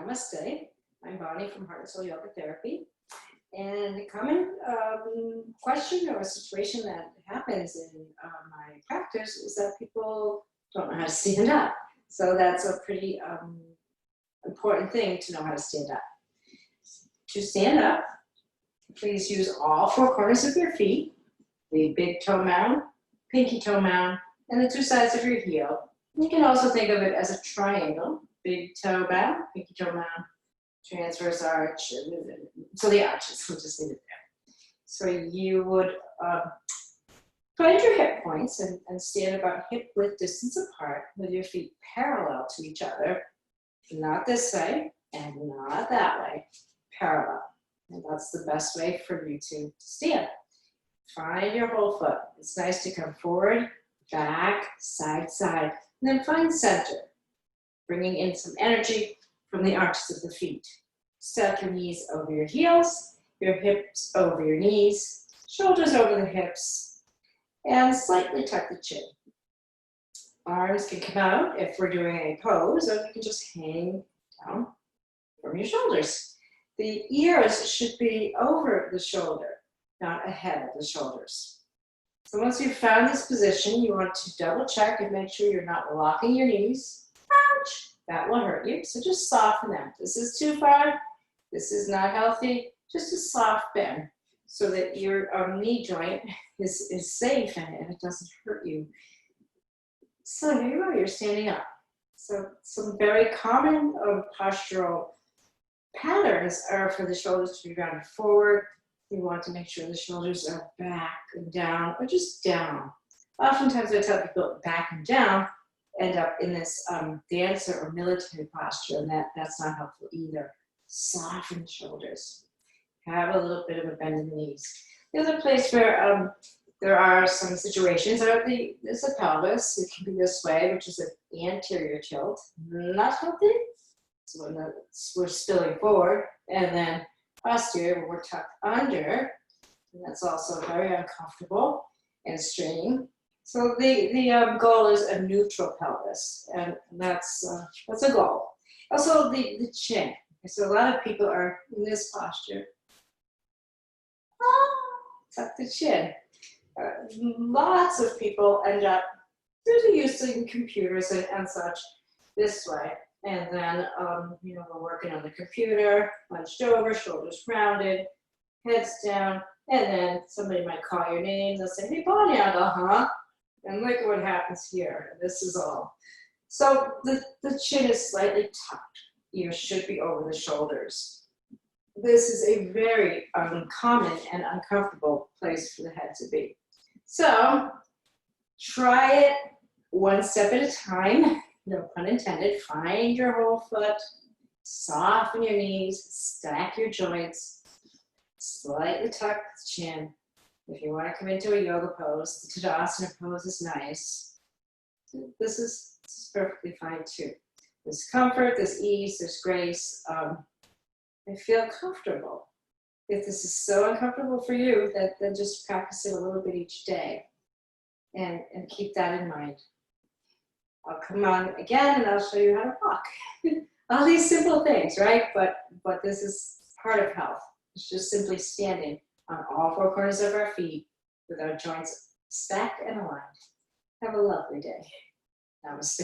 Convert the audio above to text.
Namaste. I'm Bonnie from Heart and Soul Yoga Therapy. And a common question or a situation that happens in my practice is that people don't know how to stand up. So that's a pretty important thing to know how to stand up. To stand up, please use all four corners of your feet, the big toe mound, pinky toe mound, and the two sides of your heel. You can also think of it as a triangle, big toe mound, pinky toe mound, transverse arch, so the arches, we'll just leave it there. So you would find your hip points and stand about hip width distance apart with your feet parallel to each other, not this way and not that way, parallel. And that's the best way for you to stand. Find your whole foot. It's nice to come forward, back, side, side, and then find center, bringing in some energy from the arches of the feet. Stack your knees over your heels, your hips over your knees, shoulders over the hips, and slightly tuck the chin. Arms can come out if we're doing a pose, or they can just hang down from your shoulders. The ears should be over the shoulder, not ahead of the shoulders. So once you've found this position, you want to double check and make sure you're not locking your knees. Ouch! That will hurt you, so just soften them. This is too far, this is not healthy, just a soft bend so that your knee joint is safe and it doesn't hurt you. So here you go, you're standing up. So some very common postural patterns are for the shoulders to be rounded forward. You want to make sure the shoulders are back and down, or just down. Oftentimes I tell people back and down end up in this dancer or military posture, and that's not helpful either. Soften the shoulders. Have a little bit of a bend in the knees. The other place where there are some situations is the pelvis. It can be this way, which is an anterior tilt. Not healthy. So when we're spilling forward, and then posterior, where we're tucked under, and that's also very uncomfortable and straining. So the goal is a neutral pelvis, and that's a goal. Also the chin. So a lot of people are in this posture. Tuck the chin. Lots of people end up, they're using computers and such this way. And then, we're working on the computer, hunched over, shoulders rounded, heads down, and then somebody might call your name. They'll say, "Hey, Bonnie," I go, "Huh?" And look at what happens here. This is all. So the chin is slightly tucked. Ears should be over the shoulders. This is a very uncommon and uncomfortable place for the head to be. So try it one step at a time. No pun intended. Find your whole foot, soften your knees, stack your joints, slightly tuck the chin. If you want to come into a yoga pose, the Tadasana pose is nice. This is perfectly fine too. There's comfort, there's ease, there's grace. I feel comfortable. If this is so uncomfortable for you, then just practice it a little bit each day and keep that in mind. I'll come on again and I'll show you how to walk. All these simple things, right? But this is part of health. It's just simply standing on all four corners of our feet with our joints stacked and aligned. Have a lovely day. Namaste.